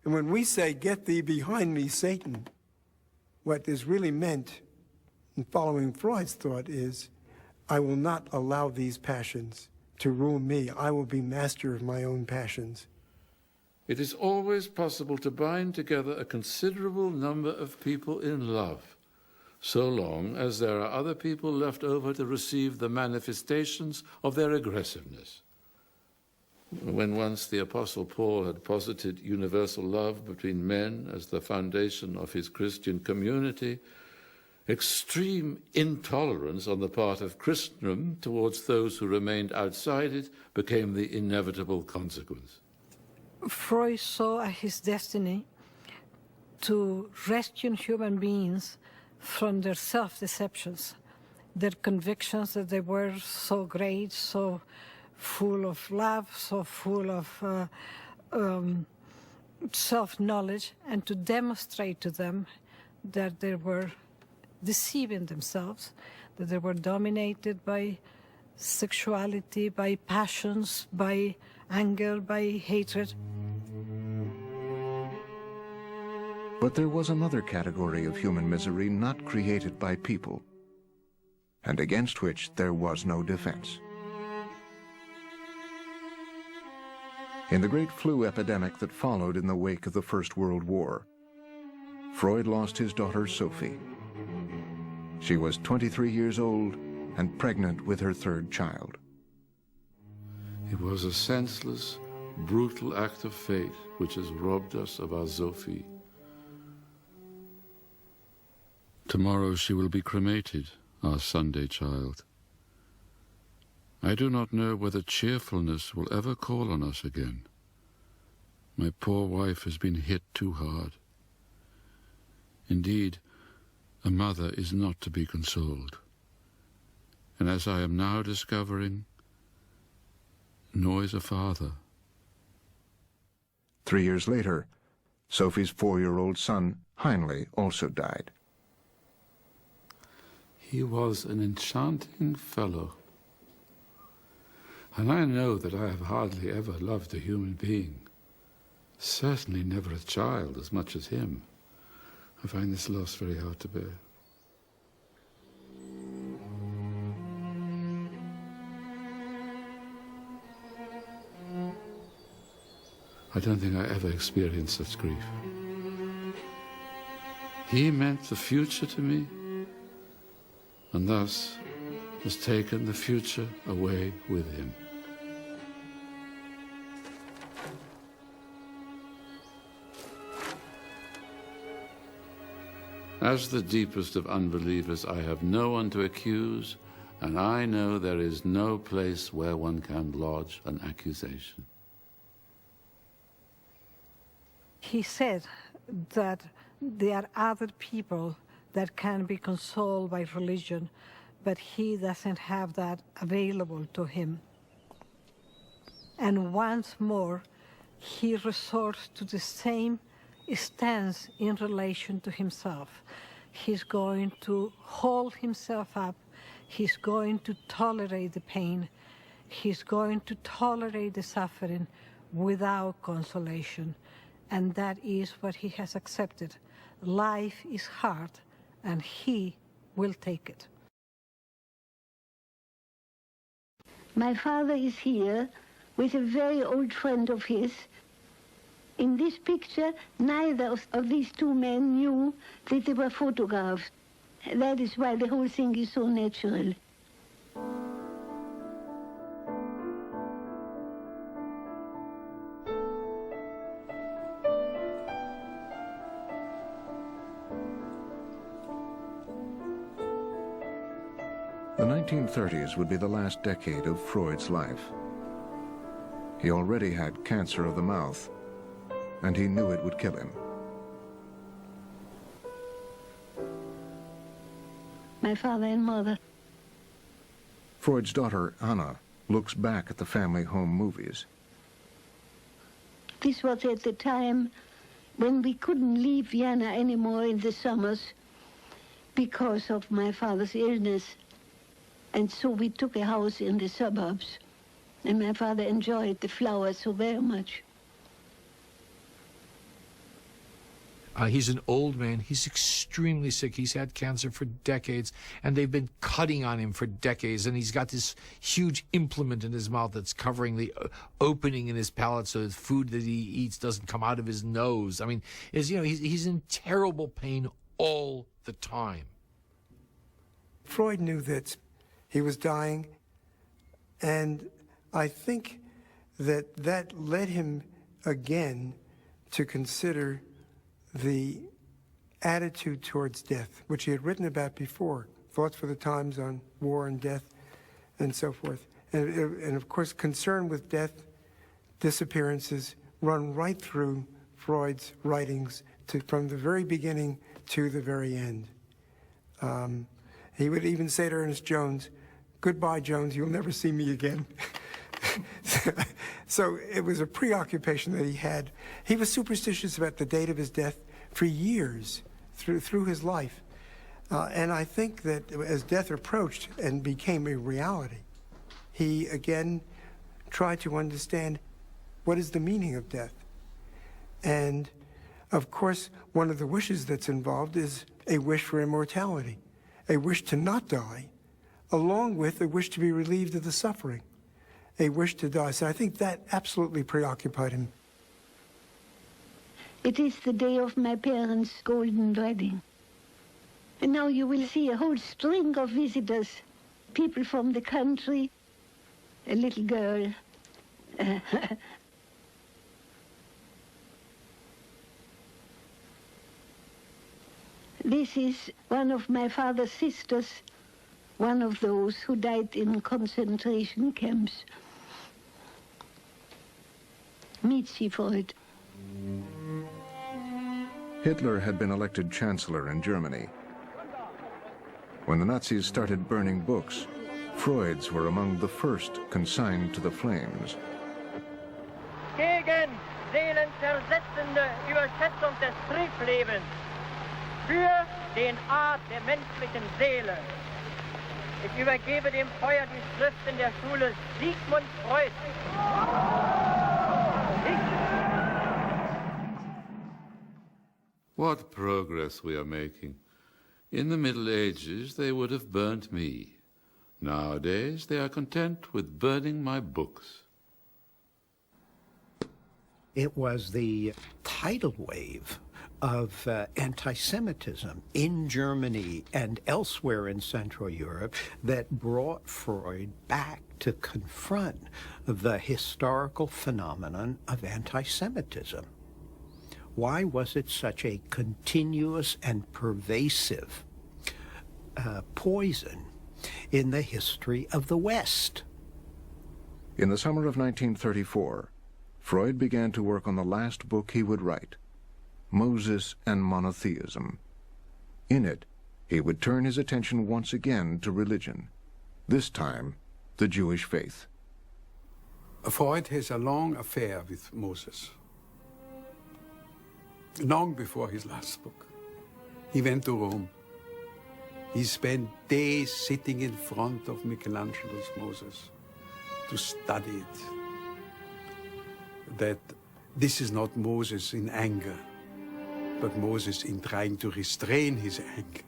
[SPEAKER 3] And when we say, "Get thee behind me, Satan," what is really meant, in following Freud's thought, is, I will not allow these passions to rule me. I will be master of my own passions.
[SPEAKER 2] It is always possible to bind together a considerable number of people in love, so long as there are other people left over to receive the manifestations of their aggressiveness. When once the Apostle Paul had posited universal love between men as the foundation of his Christian community, extreme intolerance on the part of Christendom towards those who remained outside it became the inevitable consequence.
[SPEAKER 4] Freud saw his destiny to rescue human beings from their self-deceptions, their convictions that they were so great, so full of love, so full of self-knowledge, and to demonstrate to them that they were deceiving themselves, that they were dominated by sexuality, by passions, by anger, by hatred.
[SPEAKER 1] But there was another category of human misery not created by people, and against which there was no defense. In the great flu epidemic that followed in the wake of the First World War, Freud lost his daughter Sophie. She was 23 years old and pregnant with her third child.
[SPEAKER 2] It was a senseless, brutal act of fate which has robbed us of our Sophie. Tomorrow she will be cremated, our Sunday child. I do not know whether cheerfulness will ever call on us again. My poor wife has been hit too hard. Indeed, a mother is not to be consoled. And as I am now discovering, nor is a father.
[SPEAKER 1] 3 years later, Sophie's 4-year-old son, Heinle, also died.
[SPEAKER 2] He was an enchanting fellow. And I know that I have hardly ever loved a human being. Certainly never a child as much as him. I find this loss very hard to bear. I don't think I ever experienced such grief. He meant the future to me, and thus has taken the future away with him. As the deepest of unbelievers, I have no one to accuse, and I know there is no place where one can lodge an accusation.
[SPEAKER 4] He said that there are other people that can be consoled by religion, but he doesn't have that available to him. And once more, he resorts to the same stance in relation to himself. He's going to hold himself up. He's going to tolerate the pain. He's going to tolerate the suffering without consolation. And that is what he has accepted. Life is hard, and he will take it.
[SPEAKER 10] My father is here with a very old friend of his. In this picture, neither of these two men knew that they were photographed. That is why the whole thing is so natural.
[SPEAKER 1] The 1930s would be the last decade of Freud's life. He already had cancer of the mouth, and he knew it would kill him.
[SPEAKER 10] My father and mother.
[SPEAKER 1] Freud's daughter, Anna, looks back at the family home movies.
[SPEAKER 10] This was at the time when we couldn't leave Vienna anymore in the summers because of my father's illness. And so we took a house in the suburbs. And my father enjoyed the flowers so very much.
[SPEAKER 5] He's an old man. He's extremely sick. He's had cancer for decades, and they've been cutting on him for decades. And he's got this huge implement in his mouth that's covering the opening in his palate so the food that he eats doesn't come out of his nose. I mean, he's in terrible pain all the time.
[SPEAKER 3] Freud knew that he was dying, and I think that led him again to consider the attitude towards death, which he had written about before, Thoughts for the Times on War and Death, and so forth. And of course, concern with death, disappearances, run right through Freud's writings from the very beginning to the very end. He would even say to Ernest Jones, "Goodbye, Jones, you'll never see me again." So it was a preoccupation that he had. He was superstitious about the date of his death for years through his life. And I think that as death approached and became a reality, he again tried to understand what is the meaning of death. And of course, one of the wishes that's involved is a wish for immortality, a wish to not die, along with a wish to be relieved of the suffering, a wish to die. So I think that absolutely preoccupied him.
[SPEAKER 10] It is the day of my parents' golden wedding. And now you will see a whole string of visitors, people from the country, a little girl. This is one of my father's sisters, one of those who died in concentration camps. Meet Sie, Freud.
[SPEAKER 1] Hitler had been elected chancellor in Germany. When the Nazis started burning books, Freud's were among the first consigned to the flames.
[SPEAKER 11] Gegen seelenversetzende Überschätzung des Triebslebens. Für den Art der menschlichen Seele. Ich übergebe dem Feuer die Schriften der Schule Sigmund Freud.
[SPEAKER 2] What progress we are making. In the Middle Ages, they would have burnt me. Nowadays, they are content with burning my books.
[SPEAKER 6] It was the tidal wave of anti-Semitism in Germany and elsewhere in Central Europe that brought Freud back to confront the historical phenomenon of anti-Semitism. Why was it such a continuous and pervasive poison in the history of the West?
[SPEAKER 1] In the summer of 1934, Freud began to work on the last book he would write, Moses and Monotheism. In it, he would turn his attention once again to religion, this time the Jewish faith.
[SPEAKER 8] Freud has a long affair with Moses. Long before his last book. He went to Rome. He spent days sitting in front of Michelangelo's Moses to study it. That this is not Moses in anger, but Moses in trying to restrain his anger.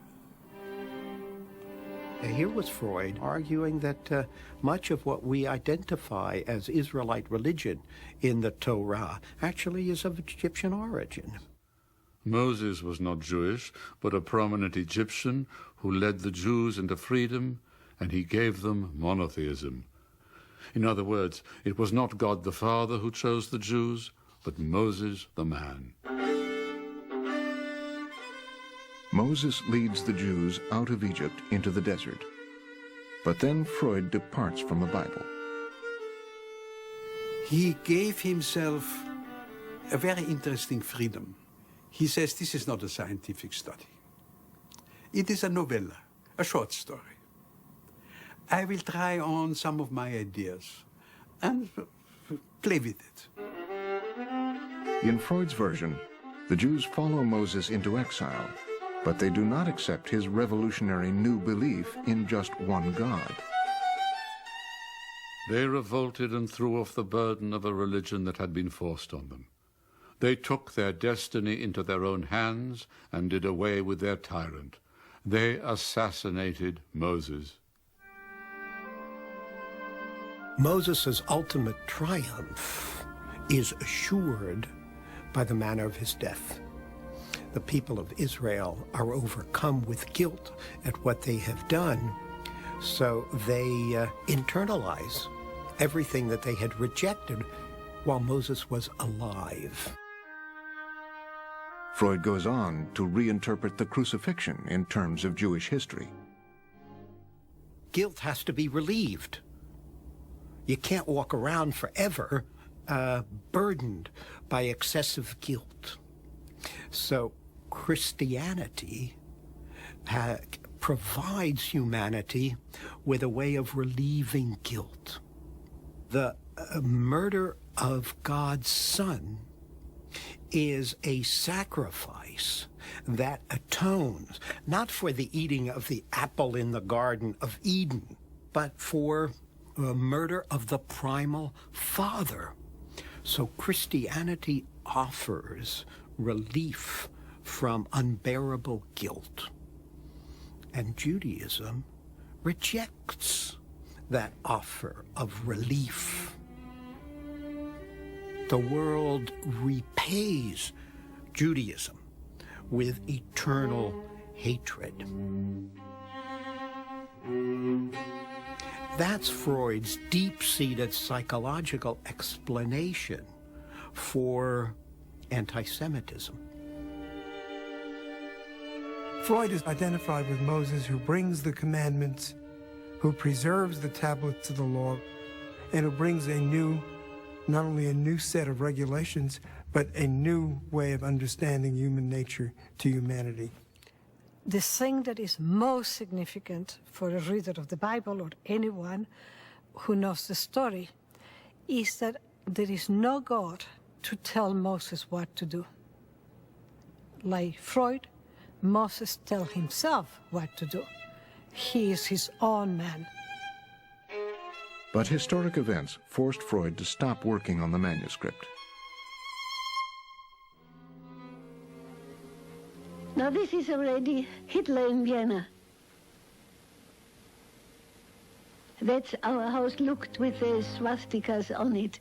[SPEAKER 6] Here was Freud arguing that much of what we identify as Israelite religion in the Torah actually is of Egyptian origin.
[SPEAKER 2] Moses was not Jewish, but a prominent Egyptian who led the Jews into freedom, and he gave them monotheism. In other words, it was not God the Father who chose the Jews, but Moses the man.
[SPEAKER 1] Moses leads the Jews out of Egypt into the desert. But then Freud departs from the Bible.
[SPEAKER 8] He gave himself a very interesting freedom. He says this is not a scientific study. It is a novella, a short story. I will try on some of my ideas and play with it.
[SPEAKER 1] In Freud's version, the Jews follow Moses into exile, but they do not accept his revolutionary new belief in just one God.
[SPEAKER 2] They revolted and threw off the burden of a religion that had been forced on them. They took their destiny into their own hands and did away with their tyrant. They assassinated Moses.
[SPEAKER 6] Moses' ultimate triumph is assured by the manner of his death. The people of Israel are overcome with guilt at what they have done, so they internalize everything that they had rejected while Moses was alive.
[SPEAKER 1] Freud goes on to reinterpret the crucifixion in terms of Jewish history.
[SPEAKER 6] Guilt has to be relieved. You can't walk around forever burdened by excessive guilt. So Christianity provides humanity with a way of relieving guilt. The murder of God's Son is a sacrifice that atones, not for the eating of the apple in the Garden of Eden, but for the murder of the primal Father. So Christianity offers relief from unbearable guilt. And Judaism rejects that offer of relief. The world repays Judaism with eternal hatred. That's Freud's deep-seated psychological explanation for anti-Semitism.
[SPEAKER 3] Freud is identified with Moses, who brings the commandments, who preserves the tablets of the law, and who brings not only a new set of regulations, but a new way of understanding human nature to humanity.
[SPEAKER 4] The thing that is most significant for a reader of the Bible or anyone who knows the story is that there is no God to tell Moses what to do. Like Freud, Moses tells himself what to do. he is his own man.
[SPEAKER 1] But historic events forced Freud to stop working on the manuscript.
[SPEAKER 10] Now this is already Hitler in Vienna. That's our house looked with the swastikas on it.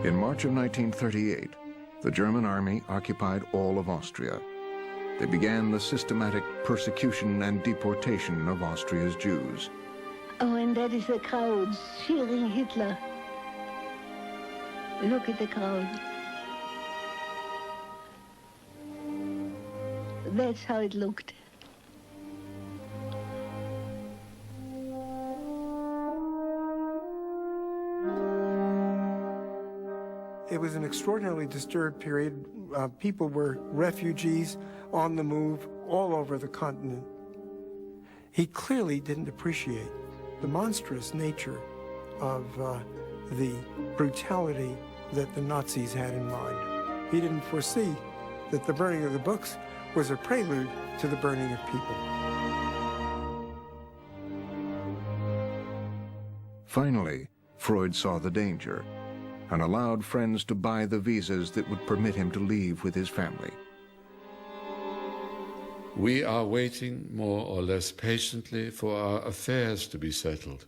[SPEAKER 1] In March of 1938, the German army occupied all of Austria. They began the systematic persecution and deportation of Austria's Jews.
[SPEAKER 10] Oh, and that is the crowds cheering Hitler. Look at the crowd. That's how it looked.
[SPEAKER 3] It was an extraordinarily disturbed period. People were refugees on the move all over the continent. He clearly didn't appreciate the monstrous nature of the brutality that the Nazis had in mind. He didn't foresee that the burning of the books was a prelude to the burning of people.
[SPEAKER 1] Finally, Freud saw the danger and allowed friends to buy the visas that would permit him to leave with his family.
[SPEAKER 2] We are waiting more or less patiently for our affairs to be settled.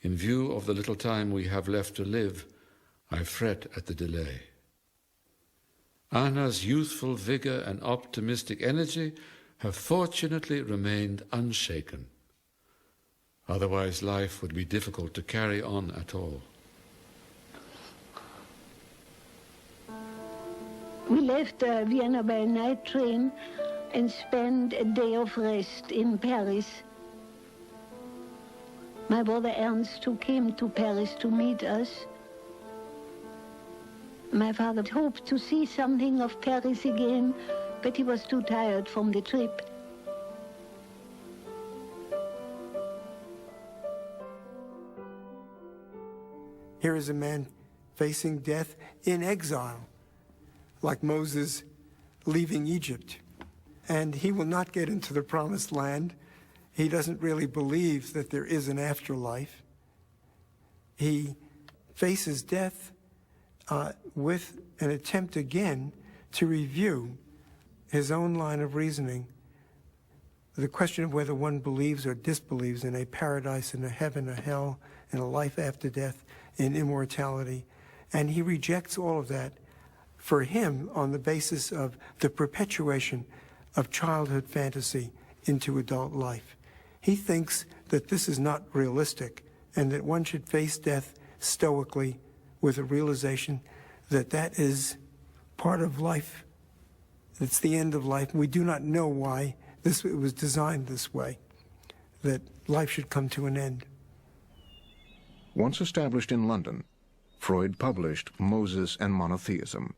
[SPEAKER 2] In view of the little time we have left to live, I fret at the delay. Anna's youthful vigor and optimistic energy have fortunately remained unshaken. Otherwise, life would be difficult to carry on at all.
[SPEAKER 10] We left Vienna by a night train and spent a day of rest in Paris. My brother Ernst, who came to Paris to meet us. My father hoped to see something of Paris again, but he was too tired from the trip.
[SPEAKER 3] Here is a man facing death in exile, like Moses leaving Egypt. And he will not get into the promised land. He doesn't really believe that there is an afterlife. He faces death with an attempt again to review his own line of reasoning, the question of whether one believes or disbelieves in a paradise, in a heaven, a hell, in a life after death, in immortality. And he rejects all of that for him on the basis of the perpetuation of childhood fantasy into adult life. He thinks that this is not realistic and that one should face death stoically with a realization that that is part of life. It's the end of life. We do not know why it was designed this way, that life should come to an end.
[SPEAKER 1] Once established in London, Freud published Moses and Monotheism.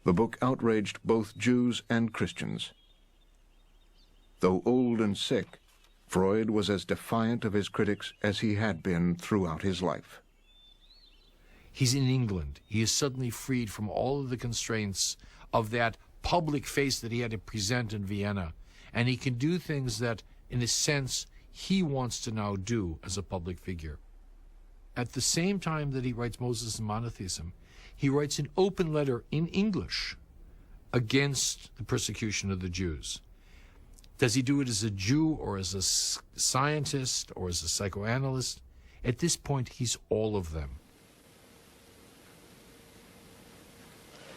[SPEAKER 1] The book outraged both Jews and Christians. Though old and sick, Freud was as defiant of his critics as he had been throughout his life.
[SPEAKER 5] He's in England. He is suddenly freed from all of the constraints of that public face that he had to present in Vienna. And he can do things that, in a sense, he wants to now do as a public figure. At the same time that he writes Moses and Monotheism, he writes an open letter in English against the persecution of the Jews. Does he do it as a Jew or as a scientist or as a psychoanalyst? At this point, he's all of them.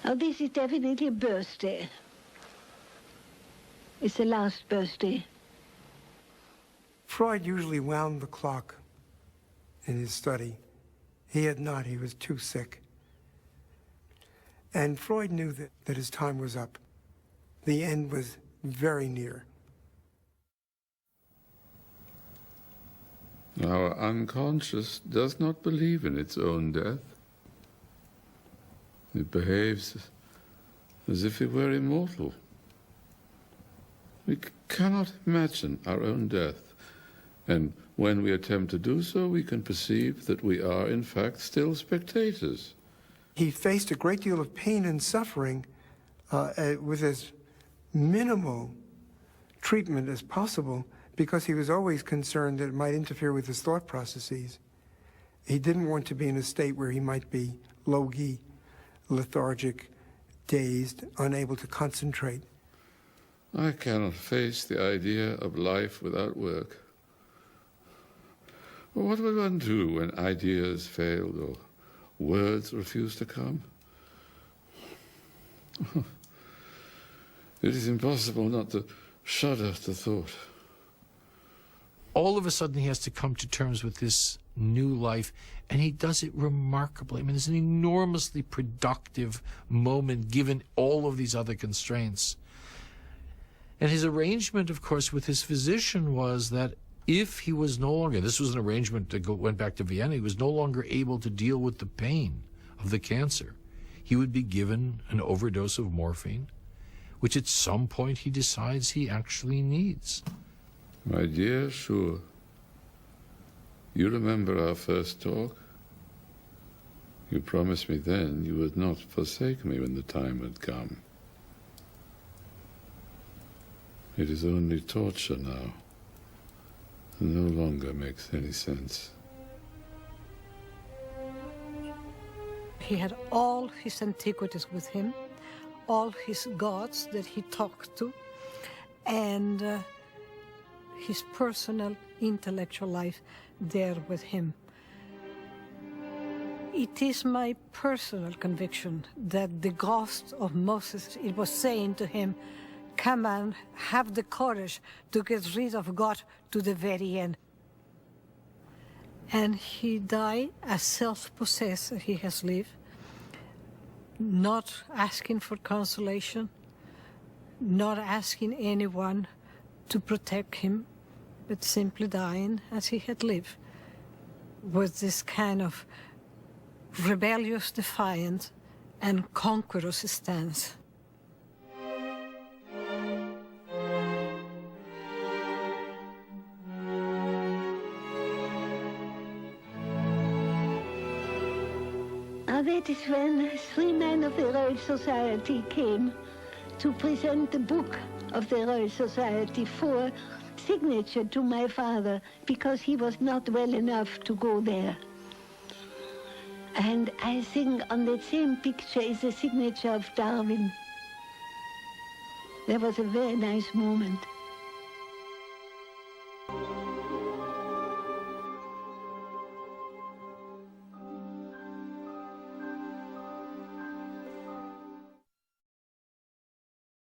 [SPEAKER 10] Now, this is definitely a birthday. It's the last birthday.
[SPEAKER 3] Freud usually wound the clock in his study. He had not. He was too sick. And Freud knew that his time was up. The end was very near.
[SPEAKER 2] Our unconscious does not believe in its own death. It behaves as if it were immortal. We cannot imagine our own death, and when we attempt to do so, we can perceive that we are, in fact, still spectators.
[SPEAKER 3] He faced a great deal of pain and suffering with as minimal treatment as possible because he was always concerned that it might interfere with his thought processes. He didn't want to be in a state where he might be logy, lethargic, dazed, unable to concentrate.
[SPEAKER 2] I cannot face the idea of life without work. Well, what will one do when ideas fail or words refuse to come? It is impossible not to shudder at the thought.
[SPEAKER 5] All of a sudden, he has to come to terms with this new life, and he does it remarkably. I mean, it's an enormously productive moment given all of these other constraints. And his arrangement, of course, with his physician was that if he was no longer, this was an arrangement that went back to Vienna, he was no longer able to deal with the pain of the cancer, he would be given an overdose of morphine, which at some point he decides he actually needs.
[SPEAKER 2] My dear Sure, you remember our first talk? You promised me then you would not forsake me when the time had come. It is only torture now. It no longer makes any sense.
[SPEAKER 4] He had all his antiquities with him, all his gods that he talked to, and his personal intellectual life there with him. It is my personal conviction that the ghost of Moses, it was saying to him, come on, have the courage to get rid of God to the very end. And he died as self-possessed he has lived, not asking for consolation, not asking anyone to protect him, but simply dying as he had lived, with this kind of rebellious defiance and conqueror's stance.
[SPEAKER 10] That is when 3 men of the Royal Society came to present the book of the Royal Society for signature to my father, because he was not well enough to go there. And I think on that same picture is the signature of Darwin. That was a very nice moment.